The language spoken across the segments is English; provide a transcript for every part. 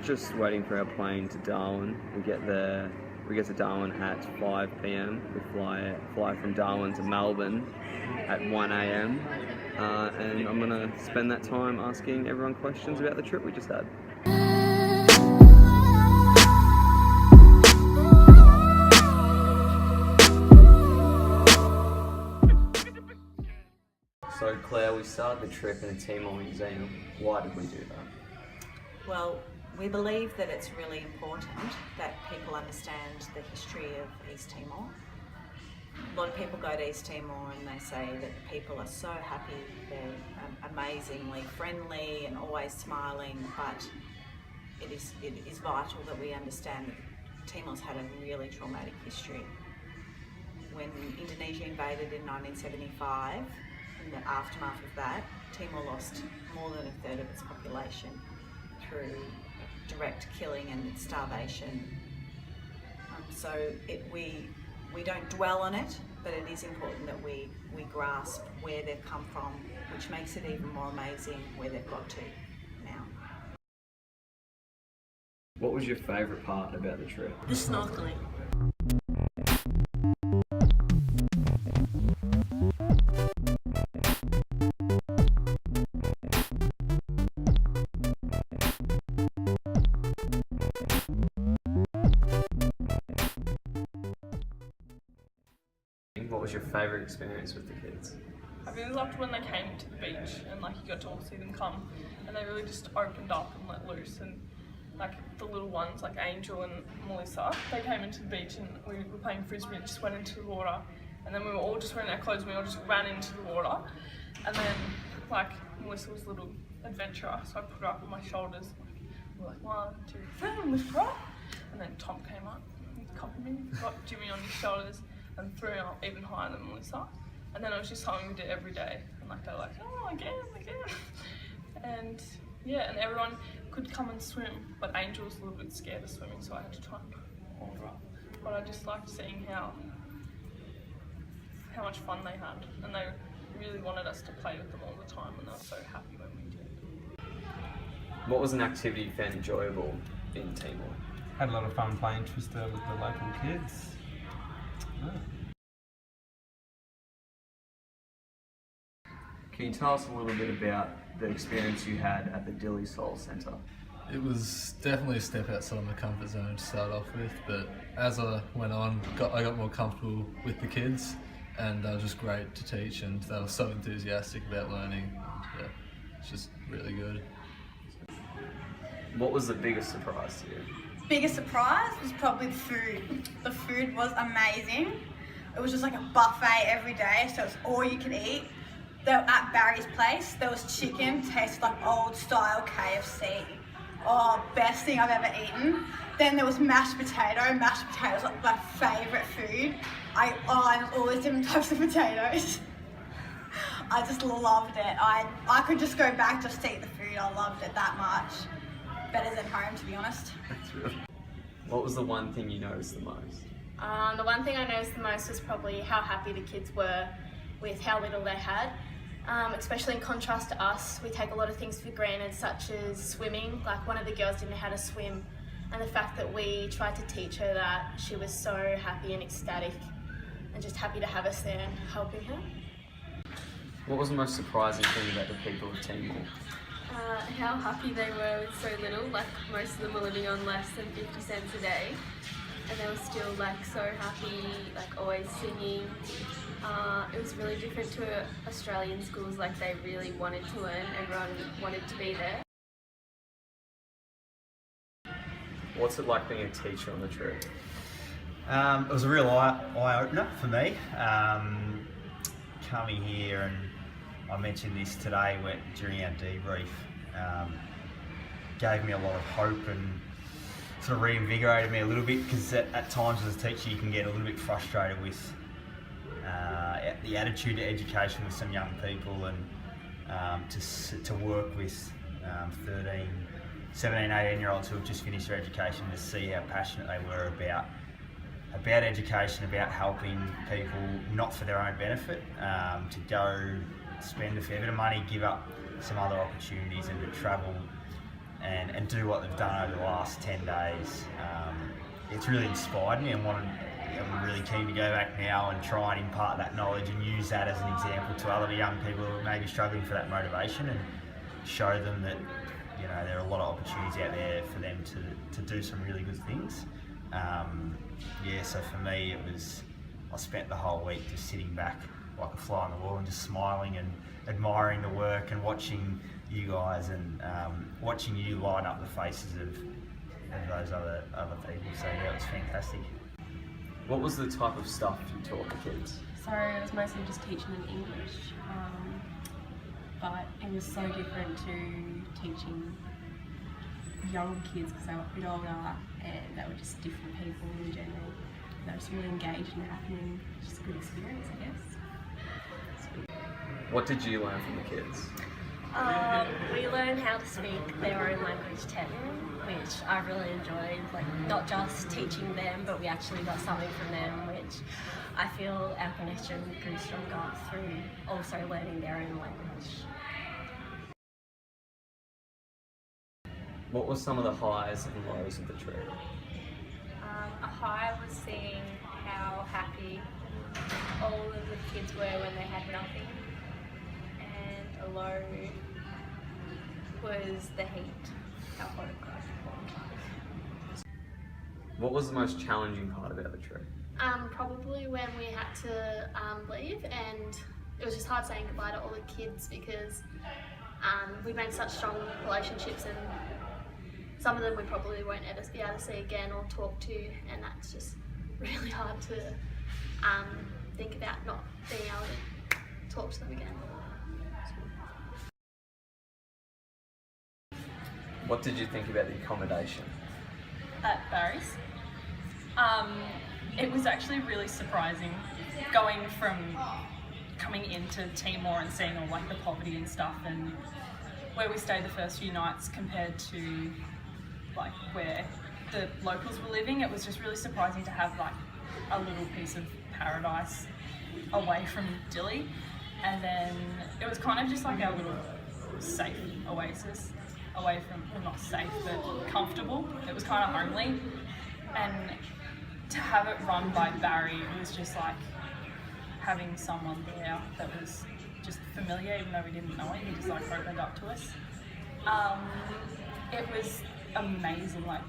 Just waiting for our plane to Darwin. We get to Darwin at 5 p.m. We fly from Darwin to Melbourne at 1 a.m. And I'm gonna spend that time asking everyone questions about the trip we just had. So Claire, we started the trip in a Timor museum. Why did we do that? Well, we believe that it's really important that people understand the history of East Timor. A lot of people go to East Timor and they say that the people are so happy, they're amazingly friendly and always smiling, but it is vital that we understand that Timor's had a really traumatic history. When Indonesia invaded in 1975, in the aftermath of that, Timor lost more than a third of its population through direct killing and starvation. We don't dwell on it, but it is important that we grasp where they've come from, which makes it even more amazing where they've got to now. What was your favourite part about the trip? The snorkeling. What was your favourite experience with the kids? I really loved when they came to the beach and like you got to all see them come, and they really just opened up and let loose, and like the little ones like Angel and Melissa, they came into the beach and we were playing frisbee and just went into the water, and then we were all just wearing our clothes and we all just ran into the water, and then like Melissa was a little adventurer, so I put her up on my shoulders. We were like 1, 2, 3, and lift her up, and then Tom came up, he copied me, got Jimmy on his shoulders and threw her up even higher than Melissa. And then it was just something we did every day, and like they were like, oh, again. And yeah, and everyone could come and swim, but Angel was a little bit scared of swimming, so I had to try and hold her up. But I just liked seeing how much fun they had, and they really wanted us to play with them all the time, and they were so happy when we did. What was an activity you found enjoyable in Timor? Had a lot of fun playing Twister with the local kids. Can you tell us a little bit about the experience you had at the Dilly Soul Centre? It was definitely a step outside my comfort zone to start off with, but as I went on, I got more comfortable with the kids, and they were just great to teach, and they were so enthusiastic about learning. Yeah, it's just really good. What was the biggest surprise to you? Biggest surprise was probably the food. The food was amazing. It was just like a buffet every day, so it's all you can eat. At Barry's place, there was chicken, tasted like old style KFC. Oh, best thing I've ever eaten. Then there was mashed potato. Mashed potato was like my favourite food. I had all these different types of potatoes. I just loved it. I could just go back just to eat the food. I loved it that much. Better than home, to be honest. What was the one thing you noticed the most? The one thing I noticed the most was probably how happy the kids were with how little they had. Especially in contrast to us, we take a lot of things for granted, such as swimming. Like one of the girls didn't know how to swim, and the fact that we tried to teach her that, she was so happy and ecstatic and just happy to have us there and helping her. What was the most surprising thing about the people of Timor? How happy they were with so little. Like most of them were living on less than 50 cents a day, and they were still like so happy, like always singing. It was really different to Australian schools. Like they really wanted to learn, everyone wanted to be there. What's it like being a teacher on the trip? It was a real eye-opener for me. Coming here, and I mentioned this today during our debrief, gave me a lot of hope and sort of reinvigorated me a little bit, because at times as a teacher you can get a little bit frustrated with the attitude to education with some young people, and to work with 13, 17, 18-year-olds who have just finished their education, to see how passionate they were about education, about helping people, not for their own benefit, to go spend a fair bit of money, give up some other opportunities, and to travel and do what they've done over the last 10 days. It's really inspired me, and I'm really keen to go back now and try and impart that knowledge and use that as an example to other young people who are maybe struggling for that motivation, and show them that, you know, there are a lot of opportunities out there for them to do some really good things. So for me, I spent the whole week just sitting back like a fly on the wall and just smiling and admiring the work and watching you guys, and watching you light up the faces of those other people. So yeah, it was fantastic. What was the type of stuff you taught the kids? So I was mostly just teaching them English, but it was so different to teaching young kids because they were a bit older and they were just different people in general. They were just really engaged and happy, and just a good experience, I guess. What did you learn from the kids? We learned how to speak their own language, Timor, which I really enjoyed. Like, not just teaching them, but we actually got something from them, which I feel our connection grew stronger through also learning their own language. What were some of the highs and lows of the trip? A high was seeing how happy all of the kids were when they had nothing, and a low was the heat, how hot it got. What was the most challenging part about the trip? Probably when we had to leave, and it was just hard saying goodbye to all the kids because we made such strong relationships, and some of them we probably won't ever be able to see again or talk to, and that's just really hard to think about not being able to talk to them again. What did you think about the accommodation? At Barry's. It was actually really surprising coming into Timor and seeing all like the poverty and stuff, and where we stayed the first few nights compared to like where the locals were living. It was just really surprising to have like a little piece of paradise away from Dili, and then it was kind of just like our little safe oasis away from, well, not safe but comfortable. It was kind of homely, and to have it run by Barry, it was just like having someone there that was just familiar, even though we didn't know him. He just like opened up to us. It was amazing, like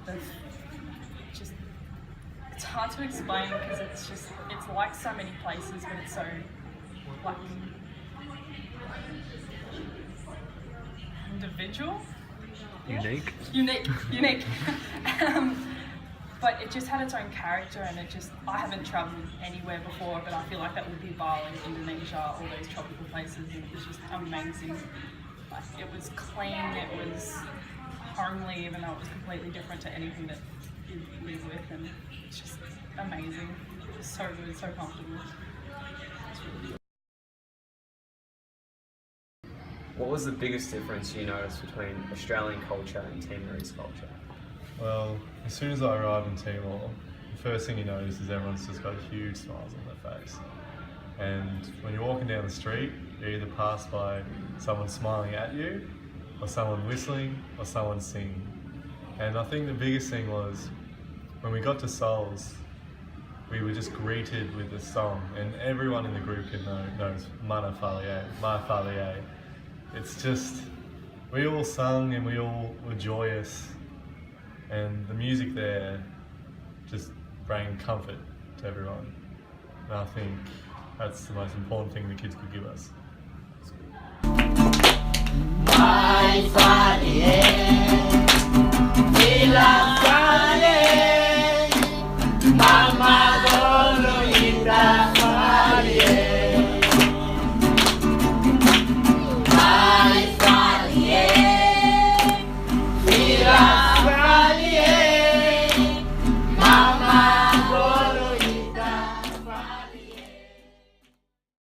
it's hard to explain because it's like so many places, but it's so like individual. Unique. Unique. But it just had its own character, and I haven't travelled anywhere before, but I feel like that would be Bali, Indonesia, all those tropical places, and it was just amazing. Like, it was clean, it was homely, even though it was completely different to anything that you live with, and it's just amazing. It was so good, so comfortable. What was the biggest difference you noticed between Australian culture and Timorese culture? Well, as soon as I arrived in Timor, the first thing you notice is everyone's just got huge smiles on their face. And when you're walking down the street, you either pass by someone smiling at you, or someone whistling, or someone singing. And I think the biggest thing was, when we got to Souls, we were just greeted with a song, and everyone in the group knows Mana Falier, Ma Falier. It's just, we all sung and we all were joyous, and the music there just bring comfort to everyone. And I think that's the most important thing the kids could give us. Mama